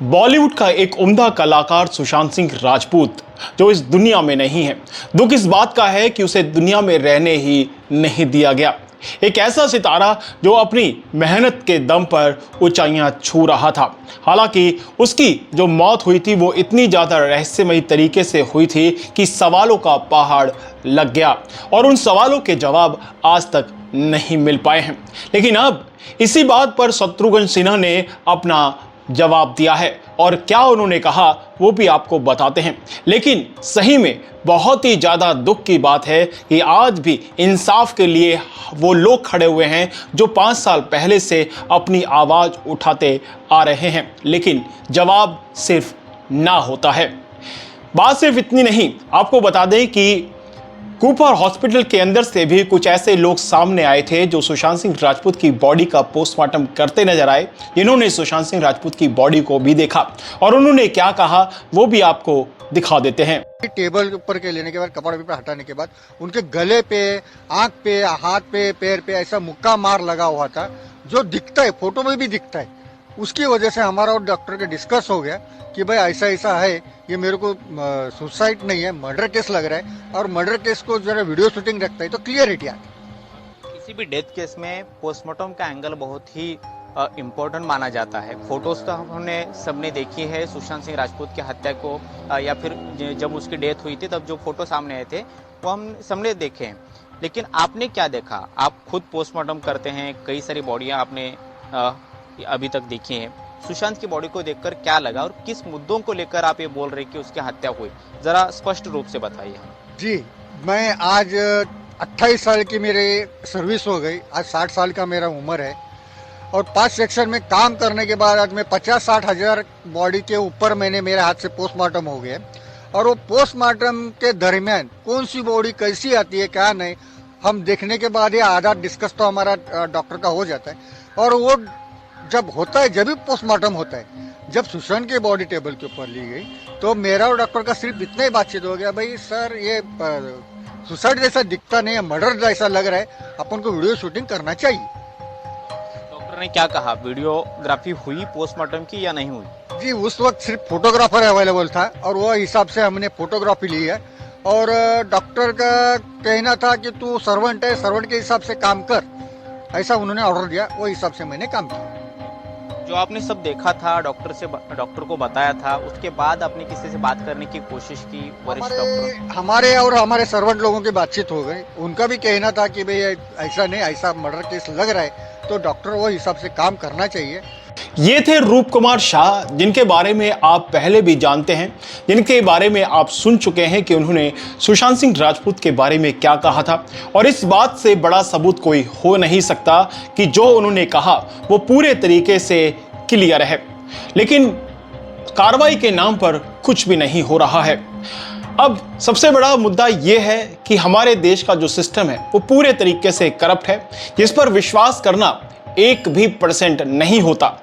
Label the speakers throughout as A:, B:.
A: बॉलीवुड का एक उम्दा कलाकार सुशांत सिंह राजपूत जो इस दुनिया में नहीं है। दुख इस बात का है कि उसे दुनिया में रहने ही नहीं दिया गया। एक ऐसा सितारा जो अपनी मेहनत के दम पर ऊंचाइयां छू रहा था। हालांकि उसकी जो मौत हुई थी वो इतनी ज़्यादा रहस्यमयी तरीके से हुई थी कि सवालों का पहाड़ लग गया और उन सवालों के जवाब आज तक नहीं मिल पाए हैं। लेकिन अब इसी बात पर शत्रुघ्न सिन्हा ने अपना जवाब दिया है और क्या उन्होंने कहा वो भी आपको बताते हैं। लेकिन सही में बहुत ही ज़्यादा दुख की बात है कि आज भी इंसाफ के लिए वो लोग खड़े हुए हैं जो 5 साल पहले से अपनी आवाज़ उठाते आ रहे हैं, लेकिन जवाब सिर्फ ना होता है। बात सिर्फ इतनी नहीं, आपको बता दें कि कूपर हॉस्पिटल के अंदर से भी कुछ ऐसे लोग सामने आए थे जो सुशांत सिंह राजपूत की बॉडी का पोस्टमार्टम करते नजर आए। इन्होंने सुशांत सिंह राजपूत की बॉडी को भी देखा और उन्होंने क्या कहा वो भी आपको दिखा देते हैं।
B: टेबल ऊपर के लेने के बाद, कपड़ा पे हटाने के बाद उनके गले पे, आंख पे, हाथ पे, पैर पे ऐसा मुक्का मार लगा हुआ था जो दिखता है, फोटो में भी दिखता है। उसकी वजह से हमारा और डॉक्टर का डिस्कस हो गया कि भाई ऐसा ऐसा है, ये मेरे को सुसाइड नहीं है, मर्डर केस लग रहा है और मर्डर केस को जरा वीडियो शूटिंग रखता है तो क्लियरिटी आती है।
C: किसी भी डेथ केस में पोस्टमार्टम का एंगल बहुत ही इम्पोर्टेंट माना जाता है। फोटोज तो हमने सबने देखी है सुशांत सिंह राजपूत की हत्या को या फिर जब उसकी डेथ हुई थी तब जो फोटो सामने आए थे वो हम सबने देखे हैं। लेकिन आपने क्या देखा? आप खुद पोस्टमार्टम करते हैं, कई सारी बॉडियां आपने अभी तक देखी हैं। सुशांत की बॉडी को देखकर क्या लगा और किस मुद्दों को लेकर आप ये बोल रहे कि उसकी हत्या हुई, जरा स्पष्ट रूप से बताइए।
B: जी, मैं आज 28 साल की मेरी सर्विस हो गई, आज 60 साल का मेरा उम्र है और 5 सेक्शन में काम करने के बाद आज मैं 50-60 हजार बॉडी के ऊपर मैंने मेरे हाथ से पोस्टमार्टम हो गया। और वो पोस्टमार्टम के दरमियान कौन सी बॉडी कैसी आती है क्या नहीं, हम देखने के बाद ये आधा डिस्कस तो हमारा डॉक्टर का हो जाता है। और वो जब होता है, जब भी पोस्टमार्टम होता है, जब सुशांत की बॉडी टेबल के ऊपर ली गई तो मेरा और डॉक्टर का सिर्फ इतना ही बातचीत हो गया, भाई सर ये सुसाइड जैसा दिखता नहीं है, मर्डर जैसा लग रहा है, अपन को वीडियो शूटिंग करना चाहिए।
C: डॉक्टर ने क्या कहा? वीडियोग्राफी हुई पोस्टमार्टम की या नहीं हुई?
B: जी, उस वक्त सिर्फ फोटोग्राफर अवेलेबल था और वो हिसाब से हमने फोटोग्राफी ली है। और डॉक्टर का कहना था कि तू सर्वेंट है, सर्वेंट के हिसाब से काम कर, ऐसा उन्होंने ऑर्डर दिया, वो हिसाब से मैंने काम किया।
C: जो आपने सब देखा था, डॉक्टर को बताया था, उसके बाद आपने किसी से बात करने की कोशिश की? वरिष्ठ डॉक्टर
B: हमारे और हमारे सर्वेंट लोगों की बातचीत हो गई। उनका भी कहना था कि भाई ऐसा नहीं, ऐसा मर्डर केस लग रहा है तो डॉक्टर वो हिसाब से काम करना चाहिए।
A: ये थे रूप कुमार शाह, जिनके बारे में आप पहले भी जानते हैं, जिनके बारे में आप सुन चुके हैं कि उन्होंने सुशांत सिंह राजपूत के बारे में क्या कहा था। और इस बात से बड़ा सबूत कोई हो नहीं सकता कि जो उन्होंने कहा वो पूरे तरीके से क्लियर है, लेकिन कार्रवाई के नाम पर कुछ भी नहीं हो रहा है। अब सबसे बड़ा मुद्दा यह है कि हमारे देश का जो सिस्टम है वो पूरे तरीके से करप्ट है, जिस पर विश्वास करना 1% भी नहीं होता।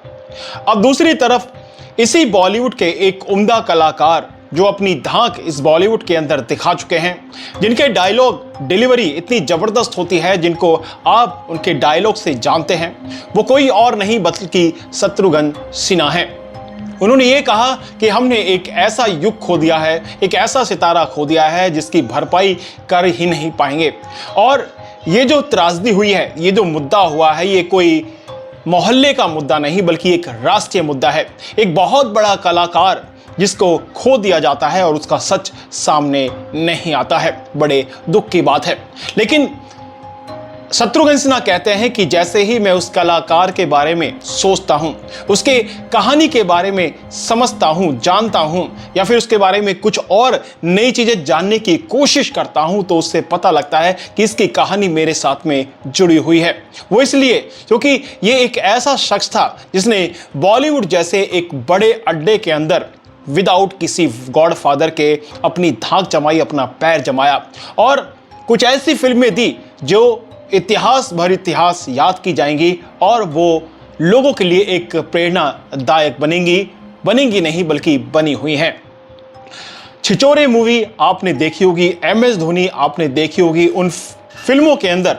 A: अब दूसरी तरफ इसी बॉलीवुड के एक उम्दा कलाकार जो अपनी धाक इस बॉलीवुड के अंदर दिखा चुके हैं, जिनके डायलॉग डिलीवरी इतनी ज़बरदस्त होती है, जिनको आप उनके डायलॉग से जानते हैं, वो कोई और नहीं बल्कि शत्रुघ्न सिन्हा हैं। उन्होंने ये कहा कि हमने एक ऐसा युग खो दिया है, एक ऐसा सितारा खो दिया है जिसकी भरपाई कर ही नहीं पाएंगे। और ये जो त्रासदी हुई है, ये जो मुद्दा हुआ है, ये कोई मोहल्ले का मुद्दा नहीं बल्कि एक राष्ट्रीय मुद्दा है। एक बहुत बड़ा कलाकार जिसको खो दिया जाता है और उसका सच सामने नहीं आता है, बड़े दुख की बात है। लेकिन शत्रुघ्न सिन्हा कहते हैं कि जैसे ही मैं उस कलाकार के बारे में सोचता हूं, उसके कहानी के बारे में समझता हूं, जानता हूं, या फिर उसके बारे में कुछ और नई चीजें जानने की कोशिश करता हूं, तो उससे पता लगता है कि इसकी कहानी मेरे साथ में जुड़ी हुई है। वो इसलिए क्योंकि ये एक ऐसा शख्स था जिसने बॉलीवुड जैसे एक बड़े अड्डे के अंदर विदाउट किसी गॉडफादर के अपनी धाक जमाई, अपना पैर जमाया और कुछ ऐसी फिल्में दी जो इतिहास याद की जाएंगी और वो लोगों के लिए एक प्रेरणादायक बनेंगी नहीं बल्कि बनी हुई हैं। छिछोरे मूवी आपने देखी होगी, MS धोनी आपने देखी होगी। उन फिल्मों के अंदर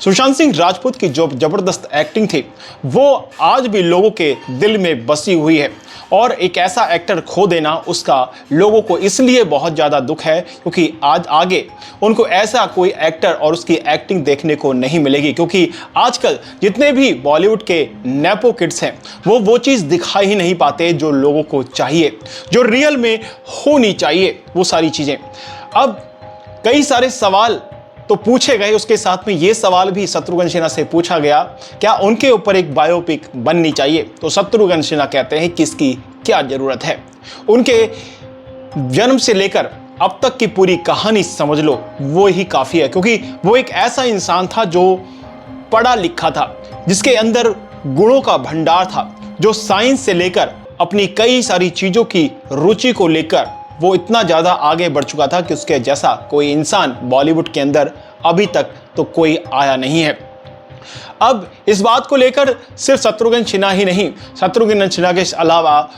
A: सुशांत सिंह राजपूत की जो जबरदस्त एक्टिंग थी वो आज भी लोगों के दिल में बसी हुई है, और एक ऐसा एक्टर खो देना उसका लोगों को इसलिए बहुत ज़्यादा दुख है क्योंकि आज आगे उनको ऐसा कोई एक्टर और उसकी एक्टिंग देखने को नहीं मिलेगी, क्योंकि आजकल जितने भी बॉलीवुड के नेपो किड्स हैं वो चीज़ दिखा ही नहीं पाते जो लोगों को चाहिए, जो रियल में होनी चाहिए वो सारी चीज़ें। अब कई सारे सवाल तो पूछे गए, उसके साथ में ये सवाल भी शत्रुघ्न सिन्हा से पूछा गया, क्या उनके ऊपर एक बायोपिक बननी चाहिए? तो शत्रुघ्न सिन्हा कहते हैं कि इसकी क्या जरूरत है, उनके जन्म से लेकर अब तक की पूरी कहानी समझ लो वो ही काफी है, क्योंकि वो एक ऐसा इंसान था जो पढ़ा लिखा था, जिसके अंदर गुणों का भंडार था, जो साइंस से लेकर अपनी कई सारी चीजों की रुचि को लेकर वो इतना ज़्यादा आगे बढ़ चुका था कि उसके जैसा कोई इंसान बॉलीवुड के अंदर अभी तक तो कोई आया नहीं है। अब इस बात को लेकर सिर्फ शत्रुघ्न सिन्हा ही नहीं, शत्रुघ्न सिन्हा के अलावा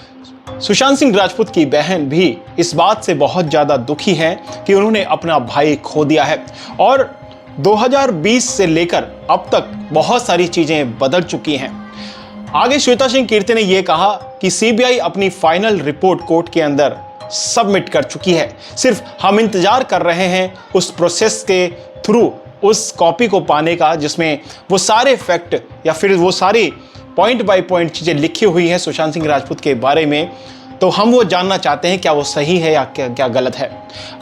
A: सुशांत सिंह राजपूत की बहन भी इस बात से बहुत ज़्यादा दुखी है कि उन्होंने अपना भाई खो दिया है, और 2020 से लेकर अब तक बहुत सारी चीज़ें बदल चुकी हैं। आगे श्वेता सिंह कीर्ति ने यह कहा कि सीबीआई अपनी फाइनल रिपोर्ट कोर्ट के अंदर सबमिट कर चुकी है, सिर्फ हम इंतजार कर रहे हैं उस प्रोसेस के थ्रू उस कॉपी को पाने का जिसमें वो सारे फैक्ट या फिर वो सारी पॉइंट बाय पॉइंट चीज़ें लिखी हुई हैं सुशांत सिंह राजपूत के बारे में। तो हम वो जानना चाहते हैं क्या वो सही है या क्या गलत है।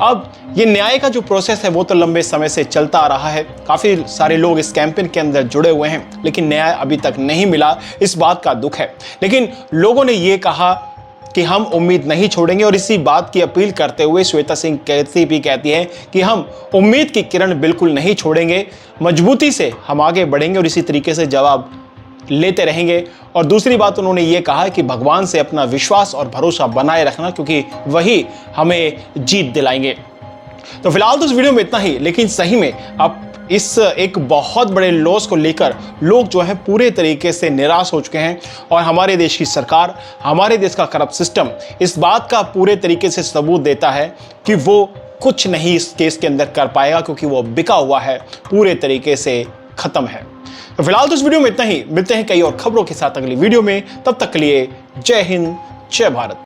A: अब ये न्याय का जो प्रोसेस है वो तो लंबे समय से चलता आ रहा है, काफ़ी सारे लोग इस कैंपेन के अंदर जुड़े हुए हैं, लेकिन न्याय अभी तक नहीं मिला, इस बात का दुख है। लेकिन लोगों ने ये कहा कि हम उम्मीद नहीं छोड़ेंगे, और इसी बात की अपील करते हुए श्वेता सिंह कीर्ति भी कहती है कि हम उम्मीद की किरण बिल्कुल नहीं छोड़ेंगे, मजबूती से हम आगे बढ़ेंगे और इसी तरीके से जवाब लेते रहेंगे। और दूसरी बात उन्होंने ये कहा कि भगवान से अपना विश्वास और भरोसा बनाए रखना, क्योंकि वही हमें जीत दिलाएंगे। तो फिलहाल तो इस वीडियो में इतना ही, लेकिन सही में अब इस एक बहुत बड़े लॉस को लेकर लोग जो है पूरे तरीके से निराश हो चुके हैं, और हमारे देश की सरकार, हमारे देश का करप्ट सिस्टम इस बात का पूरे तरीके से सबूत देता है कि वो कुछ नहीं इस केस के अंदर कर पाएगा, क्योंकि वो बिका हुआ है, पूरे तरीके से खत्म है। तो फिलहाल तो इस वीडियो में इतना ही, मिलते हैं कई और खबरों के साथ अगली वीडियो में, तब तक के लिए जय हिंद, जय भारत।